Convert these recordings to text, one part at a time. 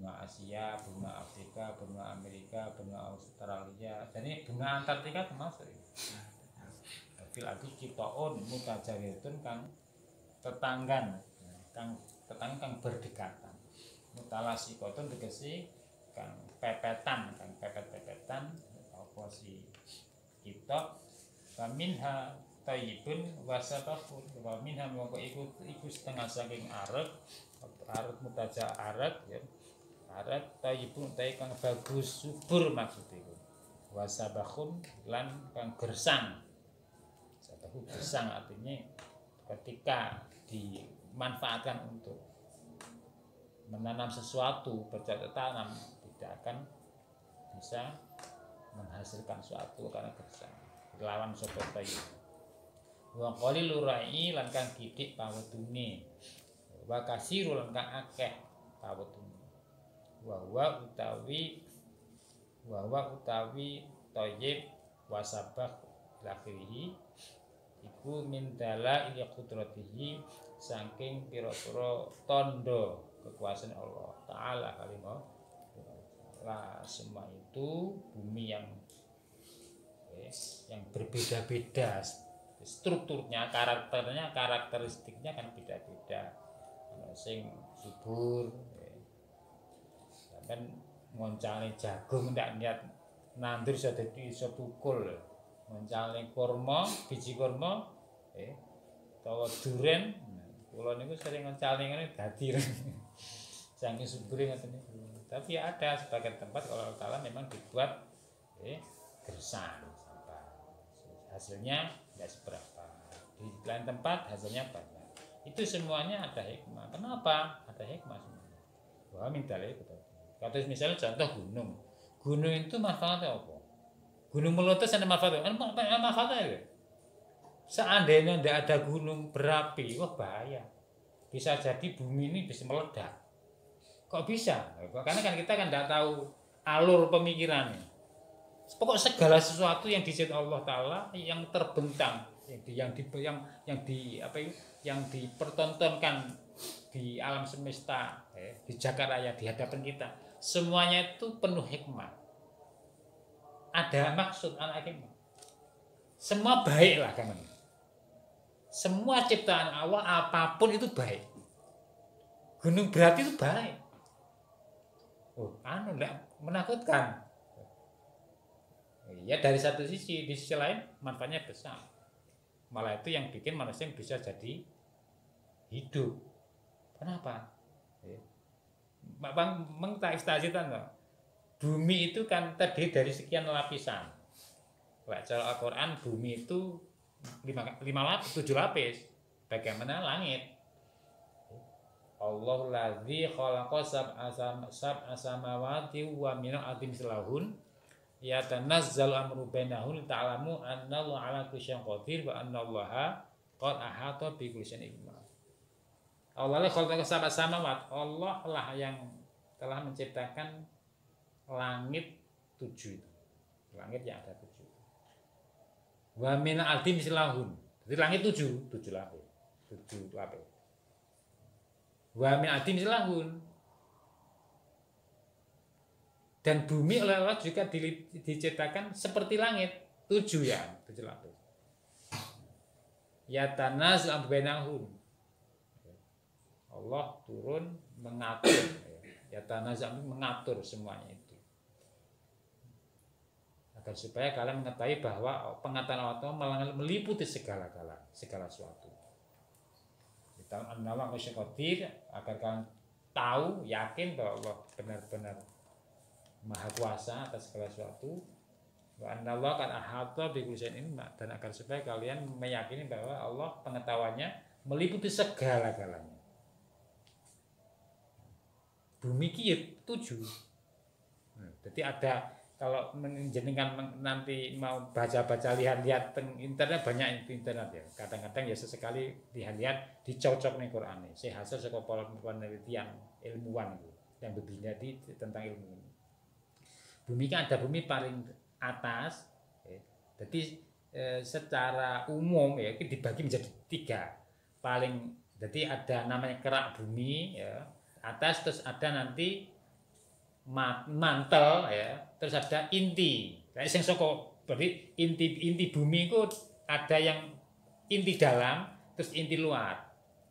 benua Asia, benua Afrika, benua Amerika, benua Australia. Jadi benua Antartika termasuk. Fil ardi qita'un mutajawirun kang tetanggan, kang berdekatan. Mutalasyiqatun tegese kang pepetan, kang pepet-pepetan apa si kita minha tayyibun wasatafun wa minha mongko iku setengah saking arep mutaja arep ya arep tayyibun kang bagus subur maksudnya wasabakhun lan kang gersang. Sabahu gersang artinya ketika dimanfaatkan untuk menanam sesuatu, bercocok tanam tidak akan bisa menghasilkan sesuatu karena gersang. Lawan sapa tayyib. Wa qalilur ra'i lan kang kidik pawedune. Wa kasirul lan kang akeh pawedune. Wa utawi tayyib wasabah lakhirihi iku min dala ila qudratihi saking pira-pira tanda kekuasaan Allah Ta'ala kalimah lah semua itu bumi yang berbeda-beda strukturnya, karakternya, karakteristiknya kan beda-beda. Sing subur kan ngoncalne jagung ndak niat nandur iso dadi iso tukul. Ngoncalne kurma, biji kurma utawa duren. Kula niku sering ngoncalne ngene dadi saking subure ngoten niku. Tapi ada sebagian tempat kalau Allah memang dibuat gersang sampah. Hasilnya tidak seberapa. Di lain tempat hasilnya banyak. Itu semuanya ada hikmah. Kenapa? Ada hikmah semuanya. Wah, minta lagi betul. Kata misalnya contoh gunung. Gunung itu manfaatnya apa? Gunung meletus ada manfaatnya. Manfaatnya seandainya tidak ada gunung berapi, wah bahaya. Bisa jadi bumi ini bisa meledak. Kok bisa? Karena kan kita kan tidak tahu alur pemikirannya. Pokok segala sesuatu yang diciptakan Allah Ta'ala yang terbentang, yang dipertontonkan di alam semesta, di jagat raya, di hadapan kita, semuanya itu penuh hikmah. Ada maksud anak hikmah. Semua baik lah kan. Semua ciptaan Allah apapun itu baik. Gunung berarti itu baik. Enggak menakutkan. Ya dari satu sisi, di sisi lain manfaatnya besar. Malah itu yang bikin manusia bisa jadi hidup. Kenapa? Bang tak istasitan loh. Bumi itu kan terdiri dari sekian lapisan. Baca Al-Quran bumi itu 7 lapis. Bagaimana langit? Allahu ladzi khalaqa sab'a samawati wa min al-ardi mislahun yatanazzalu amru bainahum ta'lamu annallaha 'ala kulli syai'in qadir wa annallaha qad ahata bi kulli syai'in ilma. Allah khalaqa sab'a samawat. Allah lah yang telah menciptakan langit 7 itu. Langit yang ada 7. Wa min al-ardi mislahun. Jadi langit 7 lapis. 7 lapis. Wa min adim silahun. Dan bumi oleh Allah juga diciptakan seperti langit 7 lapis. Ya tanaz ambenahum. Allah turun mengatur, ya tanaz mengatur semuanya itu. Agar supaya kalian mengetahui bahwa pengetahuan Allah meliputi segala sesuatu. An-Nawang Qadir agar kalian tahu, yakin bahwa Allah benar-benar Maha Kuasa atas segala sesuatu. Wa anallahu qad ahata bi kulli syai'in ilma, dan agar supaya kalian meyakini bahwa Allah pengetahuannya meliputi segala-galanya. Bumi ki 7. Jadi ada, kalau menjenengan nanti mau baca-baca lihat-lihat internet, banyak internet ya. Kadang-kadang ya sesekali lihat-lihat dicocok nih Quran nih. Saya hasil sekolah penelitian ilmuwan itu yang berbicara tentang ilmu ini. Bumi kan ada bumi paling atas. Jadi secara umum ya dibagi menjadi 3. Jadi ada namanya kerak bumi ya, atas, terus ada nanti mantel ya, terus ada inti. Kayak sing saka berarti inti bumi itu ada yang inti dalam, terus inti luar.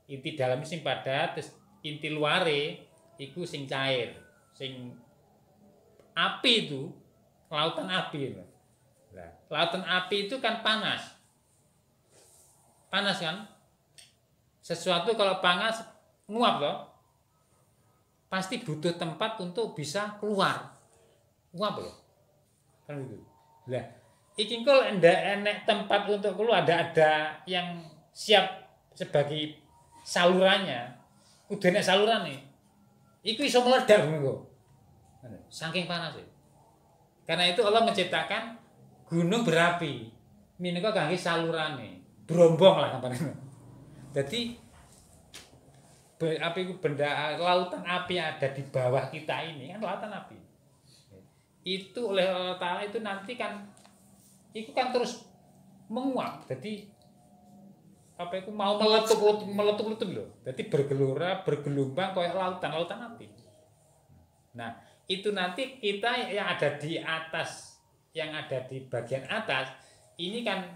Inti dalam sing padat, terus inti luare iku sing cair, sing api itu, lautan api. Nah, lautan api itu kan panas. Panas kan? Sesuatu kalau panas nguap loh. Pasti butuh tempat untuk bisa keluar. Nguap loh. Kan gitu. Lah, iki kok ndak enek tempat untuk keluar, ada yang siap sebagai salurannya. Kudu enek salurane. Iku iso meledak ngono. Saking panas ya. Karena itu Allah menciptakan gunung berapi. Minangka kangge salurane. Brombong lah kampanye. Jadi api itu benda lautan api yang ada di bawah kita ini kan lautan api. Itu oleh Allah Ta'ala itu nanti kan itu kan terus menguap. Jadi apa itu mau meletup loh. Jadi bergelora, bergelombang kayak lautan api. Nah, itu nanti kita yang ada di atas, yang ada di bagian atas ini kan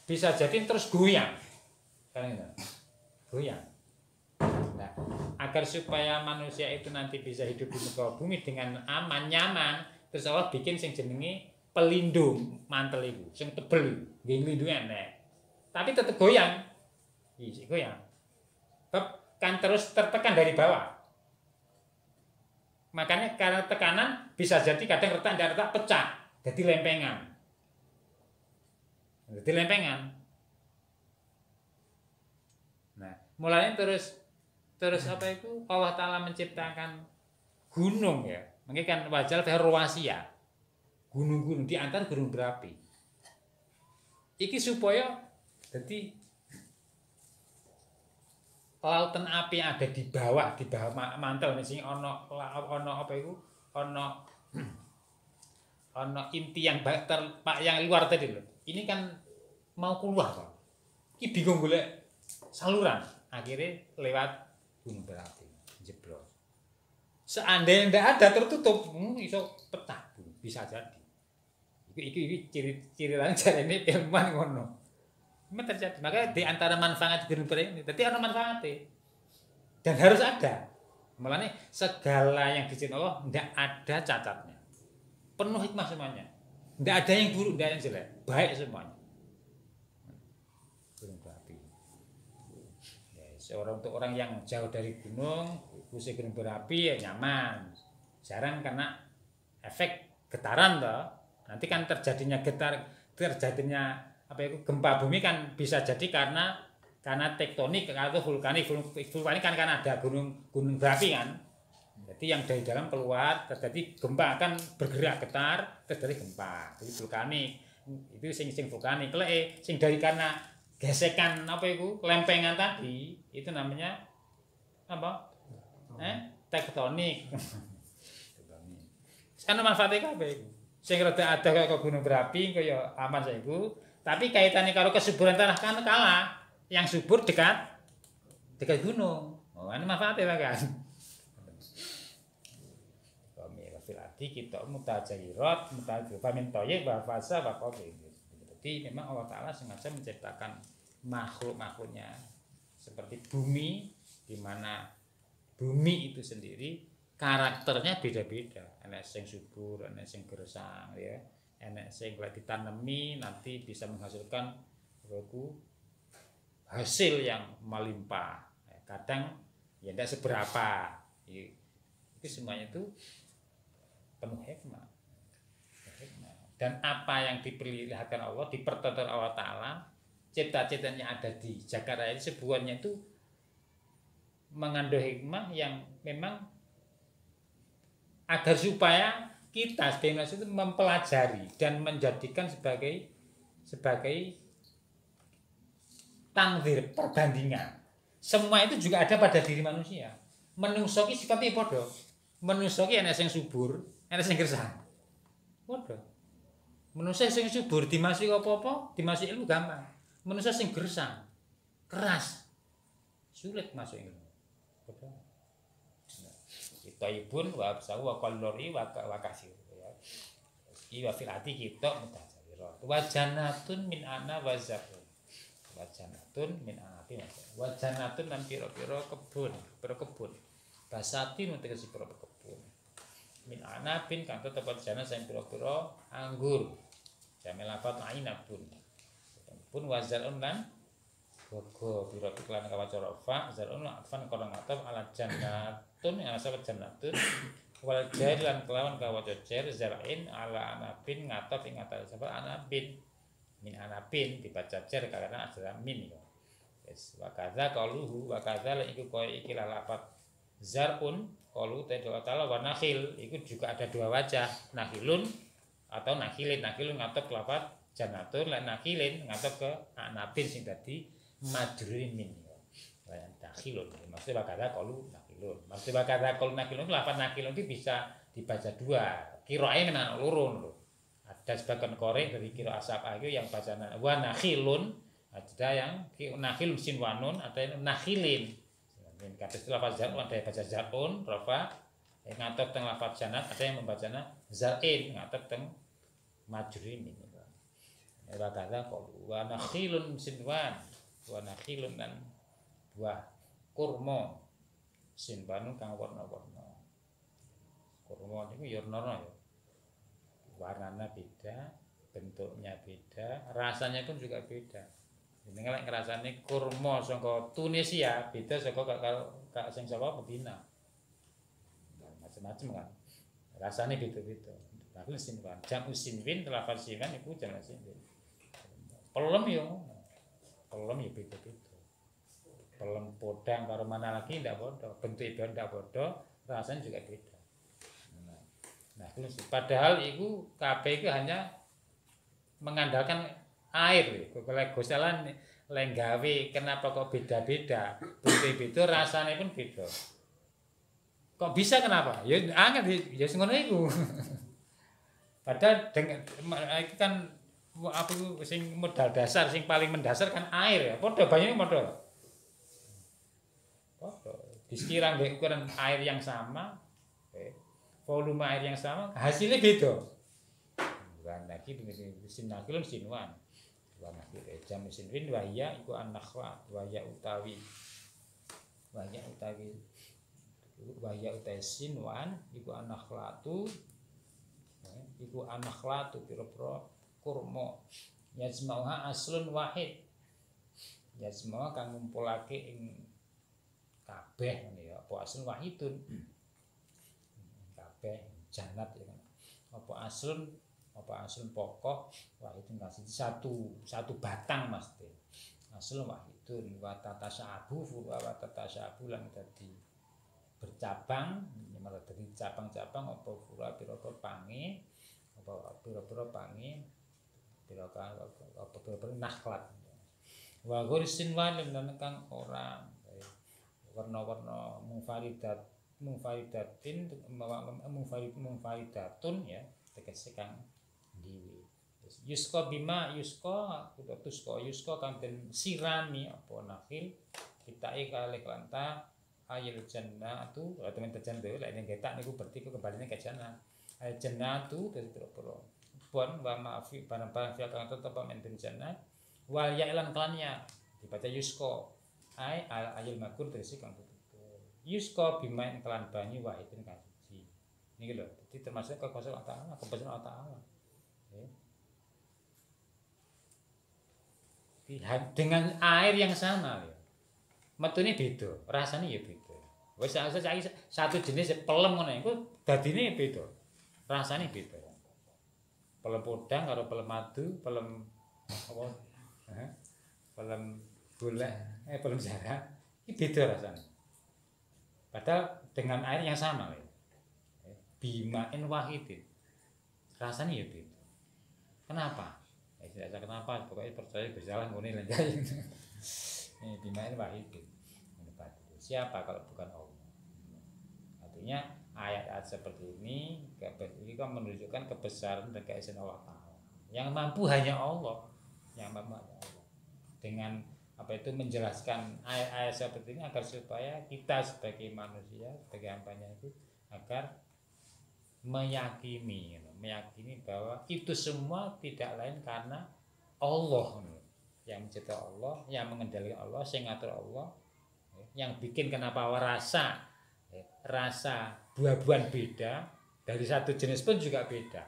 bisa jadi terus goyang. Kan itu. Goyang. Nah, agar supaya manusia itu nanti bisa hidup di muka bumi dengan aman, nyaman, terus Allah bikin sing jenenge pelindung mantel itu, sing tebel, nggih nglindungi enek. Tapi tetap goyang. Iya, goyang. Kan terus tertekan dari bawah. Makanya karena tekanan bisa jadi kadang retak pecah, jadi lempengan. Jadi lempengan. Nah, mulanya terus apa itu Allah Ta'ala menciptakan gunung ya. Makanya kan wajal rawasiya. Gunung-gunung di antara gunung berapi. Iki supaya jadi lautan api yang ada di bawah mantel sing ana apa iku ana inti yang yang luar tadi loh. Ini kan mau keluar Pak. Iki bingung golek saluran, akhirnya lewat gunung berapi jeblos. Seandainya tidak ada tertutup, iso pecah, bisa jadi. Iki ciri lancar ini ilmuwan ngono. Memang terjadi. Makanya di antara manfaat gunung berapi ini, tadi ada manfaatnya. Dan harus ada. Mulanya segala yang diciptakan Allah tidak ada cacatnya. Penuh hikmah semuanya. Tidak ada yang buruk, tidak ada yang jelek. Baik semuanya. Gunung berapi. Ya, untuk orang yang jauh dari gunung, khususnya gunung berapi ya nyaman. Jarang karena efek getaran toh. Nanti kan terjadinya apa itu gempa bumi kan bisa jadi karena tektonik atau vulkanik kan karena ada gunung berapi kan. Jadi yang dari dalam keluar terjadi gempa kan bergerak getar terjadi gempa. Jadi vulkanik itu sing vulkanik. Sing dari karena gesekan apa itu lempengan tadi itu namanya apa? Tektonik. Karena manfaatnya apa itu? Sing rada ada kaya gunung berapi kaya aman saiku. Tapi kaitannya kalau kesuburan tanah kan kalah. Yang subur dekat gunung. Oh, ini manfaatnya kan. Fil adi kita mutajahirat, mutajahirat toyib, wafasa, wakofi. Jadi memang Allah Ta'ala sengaja menciptakan makhluk-makhluknya seperti bumi, di mana bumi itu sendiri karakternya beda-beda. Enek sing subur, enek sing gersang, ya. Enek sing kalau ditanami nanti bisa menghasilkan hasil yang melimpah. Kadang ya tidak seberapa. Itu semuanya itu penuh hikmah. Dan apa yang diperlihatkan Allah, dipertonton Allah Ta'ala, cipta-ciptaan yang ada di Jakarta ini sebuahnya itu mengandung hikmah yang memang agar supaya kita sebagai manusia itu mempelajari dan menjadikan sebagai tangdir, perbandingan. Semua itu juga ada pada diri manusia. Menungso ki sifatnya padha. Menungso ki ana sing subur, ana sing gersang. Padha. Menungso sing subur dimasuki apa-apa, dimasuki ilmu gampang. Menungso sing gersang, keras, sulit masuk ilmu. Padha. taibun wa absahu wa qalori wa kasir ya. Iki wa fil ati kita mutasawira. Wa jannatun min ana wa zarun. Wa jannatun min anabi wa jannatun lan pira-pira kebun, basatin tegese pira-pira kebun. Min anabin kang tetep jana sing pira-pira anggur. Jamel lafat ainabun. Pun wazarun lan bogo pira-pira lan kawacara fa zarun afan kana ngatop ala jannatun ya asa jannatun wal jair lan kelawan kawacara jair zarain ala anabin ngatop ing atas sebab anabin min anabin dibaca jair karena ada min ya. Wis wa kadza qaluhu wa kadza iku koyo iki lafat zarun qalu ta'ala wa nakhil itu juga ada dua wajah nakhilun atau nakhilin ngatop lafat jannatun lan nakhilin ngatop ke anabin sing dadi majrurin min ya nakhilun maksudnya bakada qalu nakhilun maksudnya bakada qalu nakhilun lafat nakhilun itu bisa dibaca dua qirae menan loro lho ada sebagian korek dari qira asab itu yang bacaan wa nakhilun ada yang nakhilun sinwanun ada yang nakhilin kata istilah lafaz zarun ada yang baca zarun rafa ngatok teng lafaz janat ada yang membacanya zain ngatok teng majrim ini wa kadza qalu wa nakhilun sinwan wa nakhilun dan buah kurma sinwan kang warna-warna kurma niku ya warna ya warnanya beda bentuknya beda rasanya pun juga beda. Ini lek ngrasane kurma saka Tunisia beda saka kak sing saka Medina. Macam-macam kan. Rasane beda-beda. Tapi sinwan, jamu sinwin lafaz sinwan iku jamu sinwin. Pelem yo. Pelem ya beda-beda. Pelem podang karo mana lagi ndak padha, bentuknya ndak padha, rasanya juga beda. Nah, padahal iku kabeh iku hanya mengandalkan air. Kalau gosalan lenggawe kenapa kok beda-beda? Beda-beda rasanya pun beda. Kok bisa kenapa? Ya angel ya sing ngono iku. Padahal dengan itu kan apa sing modal dasar sing paling mendasar kan air ya. Padha banyune padha. Padha. Dikira nggih ukuran air yang sama, volume air yang sama, hasilnya beda. Bukan lagi dengan sinakilun sinwan. Wa nakhil jam sinwin wa ya iku an-nakhla wa ya utawi sinwan iku an-nakhlatu pira-pira kurma yasmauha aslun wahid yasmau kang ngumpulake ing kabeh ngene ya apa aslun wahidun kabeh jannat ya apa aslun pokok wahidun kasih satu batang mesti asal wahidun wa tatasyabu wa tatasyabu lan dadi bercabang malah dadi cabang-cabang apa fura pira-pira pange apa pira-pira pange pira-pira nakhlat wa ghursin lan kang ora warna-warna mufaridatun ya tegese kang diwi. Yusko bima yusko kang den sirami apa nakhil kitae kalih klanta ayil jannatu temen terjande lek ning ketak niku berarti kembalinya ke jannah. Ayil jannatu dari pira-pira pun wa maafi barang-barang kang tetep menten jannah wal ya'lan klannya dibaca yusko ayil makur terus kang tutup. Yusko bima kelan banyu wahidin kang suci. Niki lho, dadi termasuk kekuasaan Allah Taala, kebesaran Allah Taala. Dengan air yang sama ya. Metune beda, rasane ya beda. Wis satu jenis pelem ngono iku dadine beda. Rasane beda. Pelem podang karo pelem madu, pelem apa? Pelem gula, pelem jarak, iki beda rasane. Padahal dengan air yang sama ya. Bima'in wahidin. Rasane ya beda. Kenapa? Tidak kenapa, pokoknya percaya berjalan ngene lan jaya. Ini bima'in wahidin. Siapa kalau bukan Allah? Artinya ayat-ayat seperti ini kan menunjukkan kebesaran dan keesaan Allah Taala. Yang mampu hanya Allah. Dengan apa itu menjelaskan ayat-ayat seperti ini agar supaya kita sebagai manusia, sebagai hambanya itu agar meyakini bahwa itu semua tidak lain karena Allah yang mencipta Allah, yang mengendalikan Allah, yang ngatur Allah, yang bikin kenapa rasa buah-buahan beda dari satu jenis pun juga beda.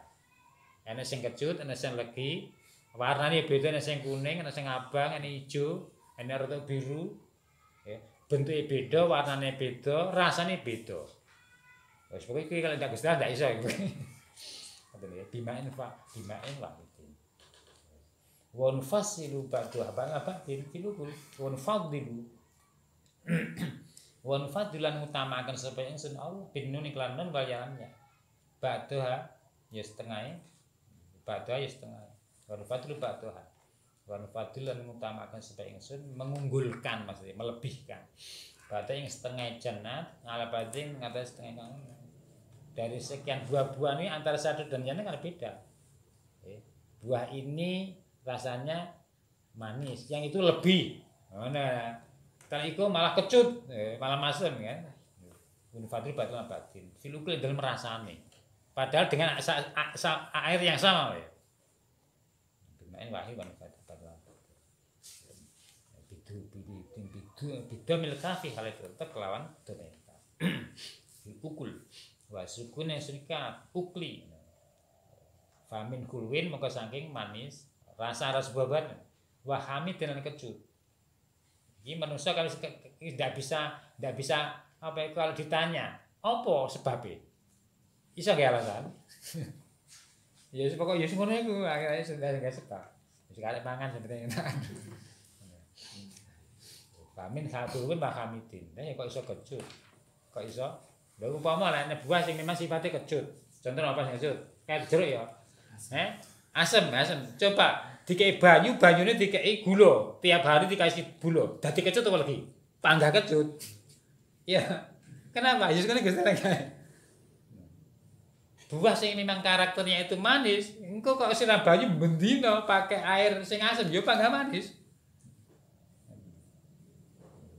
Ana sing kecut, ana sing legi, warnane beda, ana sing kuning, ana sing abang, ana hijau, ana rada biru. Bentuknya beda, warnanya beda, rasanya beda. Wes pokoke iki kalau ndak Gusti ndak iso iki. Ngoten ya, bimain lah itu. Wan fasilu ba'du apa tilu wan fadilu. Wan fadilan utamakan supaya ingsun Allah binun iklan non bayarannya. Ba'du ya setengah. Ba'du ya setengah. Wan fadilu ba'du. Wan fadilan utamakan supaya ingsun mengunggulkan maksudnya melebihkan. Ba'du yang setengah jannat, ala bading ngatas setengah kang. Dari sekian buah-buah ini antara satu dan yang lain kan beda. Buah ini rasanya manis, yang itu lebih. Nah, kalau itu malah kecut, malah masem kan. Unfadil batul batin. Filukul dalam merasani. Padahal dengan air yang sama ya. Bimain wahid wanfadil batul. Bidu milkafi hal itu tetap kelawan doneka. Ukul. Wa sukun yang serikat ukli famin kulwin maka saking manis rasa buah-buahan wa hamid dengan kecut. Ini manusia kalau tidak bisa apa itu kalau ditanya apa sebabnya iso gak alasan. Ya pokoknya ngono iku akhirnya sudah enggak sebab wis karek mangan sebenarnya famin kulwin wa hamidin ya kok iso kecut kok iso. Lha umpama nek buah sing memang sifatnya kecut. Contoh apa sing kecut? Kayak jeruk ya. Asem. Coba dikei banyune dikei gula. Tiap hari dikasih gula. Dadi kecut apa lagi? Panggah kecut. Ya. Kenapa? Ya sekali Gusti kae. Buah sing memang karakternya itu manis, engko kok siram banyu bendina pakai air sing asem ya panggah manis.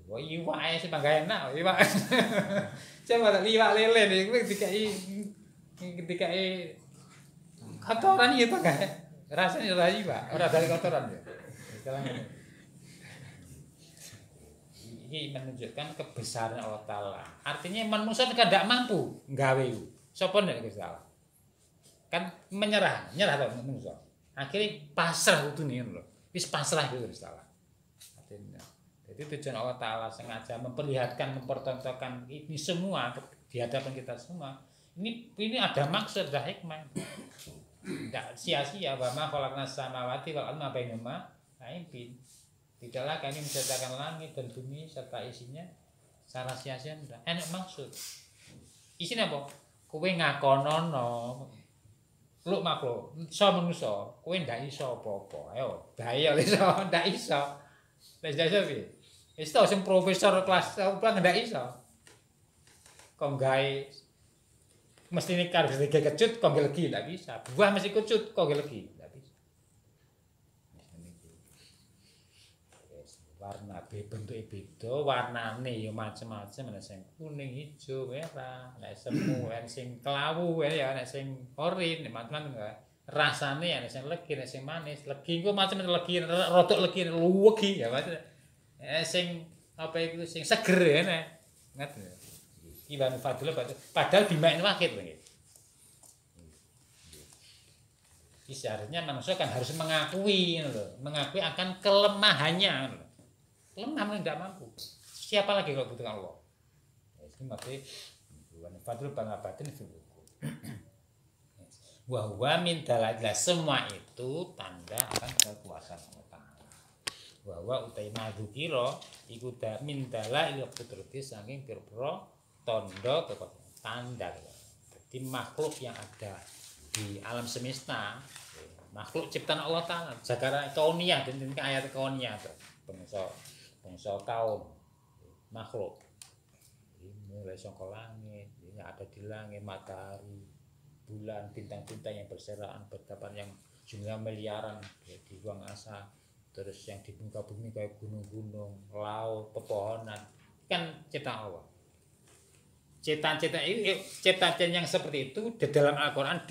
Wah iwak ae sing panggah enak, iwak. Coba liwak lele nih, gue dikai kotoran gitu kan? Rasanya lagi pak, orang dari kotoran ya. Ini menunjukkan kebesaran Allah Taala. Artinya manusia tidak mampu nggawe itu. Sopo nek Gusti Allah. Kan menyerah tuh manusia. Akhirnya pasrah itu nih loh. Wis pasrah itu Gusti Allah. Artinya jadi tujuan Allah Ta'ala sengaja memperlihatkan, mempertontonkan ini semua di hadapan kita semua. Ini ada maksud, ada hikmah. Tidak sia-sia. Wa ma khalaqnas samawati wal arda bainahuma la'ibin. Tidaklah kami menciptakan langit dan bumi serta isinya secara sia-sia. Enak maksud. Isinya apa? Kowe ngakonono lu makhluk, iso manusa, kowe ndak iso apa-apa. Ayo, bahaya iso, ndak iso. Wis iso piye? Wis tau sing profesor kelas apa ndak iso. Kok gawe mesti nek harus kecut kok legi ndak bisa. Buah mesti kecut kok legi ndak bisa. Warna bentuke beda, warnane ya macam-macam, ana sing kuning, hijau, merah, ana semu, ana sing klawu, ya ana sing oranye, macam-macam. Rasane ana sing legi, ana sing manis. Legi ku macam legi, rodok legi, luwegi ya macam. Sing apa itu sing seger ya nek. Ngoten. Iwan Fadil padahal bimain wahid nggih. Isyaratnya manusia kan harus mengakui mengakui akan kelemahannya. Lemah tidak mampu. Siapa lagi kalau butuh Allah? Ini mati Iwan Fadil bangabatin itu. Wa min dalail semua itu tanda akan kekuasaan Allah. Bahwa utai madukira iku min dalail qudrati saking pira-pira tanda kekuasaan tanda. Jadi makhluk yang ada di alam semesta, makhluk ciptaan Allah Taala, jagara kauniyah dan ayat kauniyah itu bangsa kaum makhluk. Mulai saka langit, ini ada di langit, matahari, bulan, bintang-bintang yang berserakan, berdapan yang jumlah miliaran di ruang asa. Terus yang di muka bumi kayak gunung-gunung, laut, pepohonan, kan ciptaan Allah. Ciptaan-ciptaan itu ciptaan yang seperti itu di dalam Al-Qur'an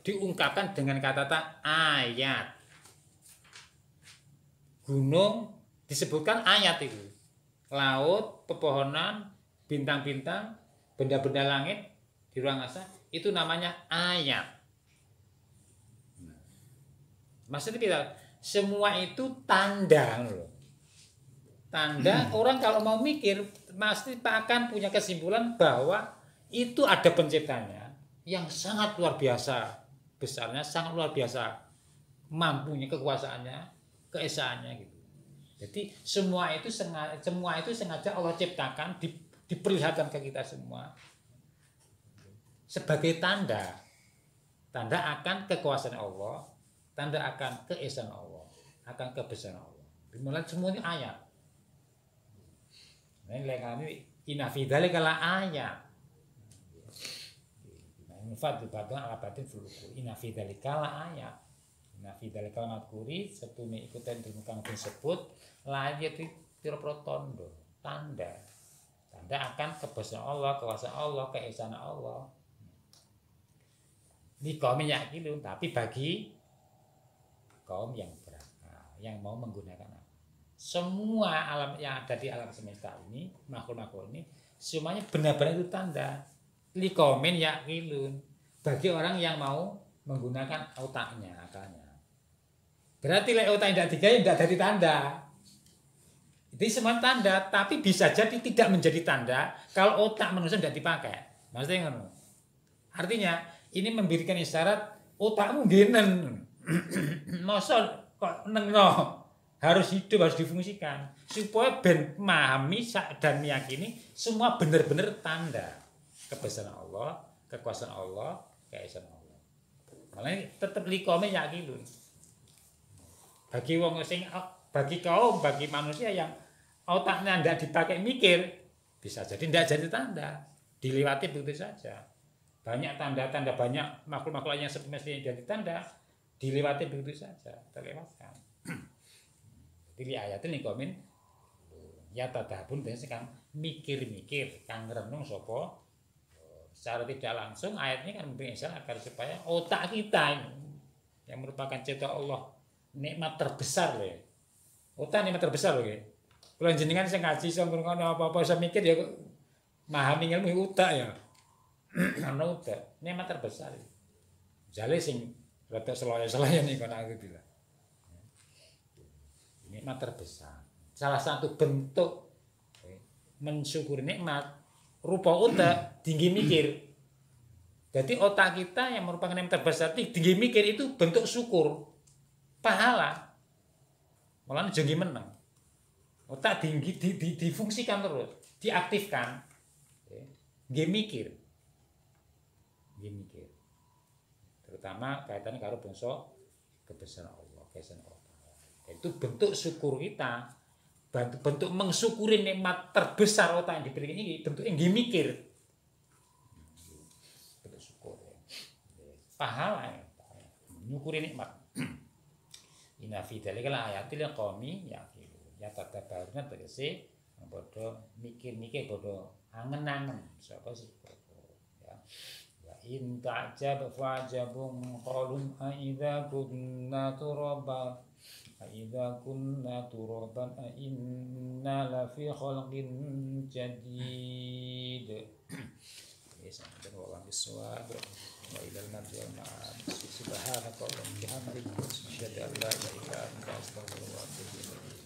diungkapkan dengan kata-kata ayat. Gunung disebutkan ayat itu. Laut, pepohonan, bintang-bintang, benda-benda langit di ruang angkasa itu namanya ayat. Maksudnya kita semua itu tanda loh. Tanda orang kalau mau mikir pasti akan punya kesimpulan bahwa itu ada penciptanya yang sangat luar biasa besarnya, sangat luar biasa mampunya, kekuasaannya, keesaannya gitu. Jadi semua itu sengaja Allah ciptakan, diperlihatkan ke kita semua sebagai tanda akan kekuasaan Allah, tanda akan keesaan Allah, akan kebesaran Allah. Dimulai semua ini ayat. Nah, kami inna fi dzalika la ayat. Infat dibatung ala batin fuluku. Inna fi dzalika la ayat. Inna fi dzalika matkuri setune ikutan kang disebut la ayat itu protondo, tanda akan kebesaran Allah, kekuasaan Allah, keesaan Allah. Ini kaum yang yakin, tapi bagi kaum yang berakal, yang mau menggunakan semua alam yang ada di alam semesta ini, makhluk-makhluk ini, semuanya benar-benar itu tanda. Likomen yakilun, bagi orang yang mau menggunakan otaknya, akalnya. Berarti otak tidak digawe tidak jadi tanda. Jadi semua tanda, tapi bisa jadi tidak menjadi tanda kalau otak manusia tidak dipakai. Maksudnya ngono. Artinya ini memberikan isyarat otakmu genen. Masa kok nengno. Harus hidup, harus difungsikan supaya ben memahami dan meyakini semua benar-benar tanda kebesaran Allah, kekuasaan Allah, keesaan Allah. Makanya tetap likome yakin lho. Bagi wong sing bagi manusia yang otaknya tidak dipakai mikir, bisa jadi tidak jadi tanda, dilewati begitu saja. Banyak tanda-tanda, banyak makhluk-makhluk yang semestinya jadi tanda, dilewati begitu saja, terlewatkan. Jadi ayatul komen ya tadabun dan sekarang mikir-mikir kang renung sapa secara tidak langsung ayatnya kan memberi isyarat agar supaya otak kita ini yang merupakan ciptaan Allah nikmat terbesar loh. Otak nikmat terbesar loh. Kalau jenengan sing ngaji sing ngono apa-apa saya mikir ya memahami ilmu otak ya. Ono otak nikmat terbesar. Jale sing rada selaya-selaya nih kono aku bilang. Nikmat terbesar. Salah satu bentuk mensyukuri nikmat rupa otak tinggi mikir. Jadi otak kita yang merupakan nikmat terbesar tinggi mikir itu bentuk syukur, pahala. Malah jengki menang. Otak tinggi difungsikan terus, diaktifkan. Tinggi mikir. Terutama kaitannya karo bangsa kebesaran Allah, keesaan Allah. Itu bentuk syukur kita, bentuk mensyukuri nikmat terbesar otak yang diberikan ini, bentuk yang dimikir, bentuk syukur, pahala, menyukuri nikmat. Inna fi dzalika laayatil liqaumin yaqilun. Ya tadabbaruna tegese padha mikir-mikir, padha angen-angen sapa sih ya. Wa in ta'jab fa'jabun qalum a idza kunna turaba Aidza kunna turaban inna la fi khalqin jadid. Sampai wallahi bisawab wa ila al-marji wal ma'ad. Subhanaka wa bihamdika asyhadu an la ilaha illa anta astaghfiruka wa atubu ilaik.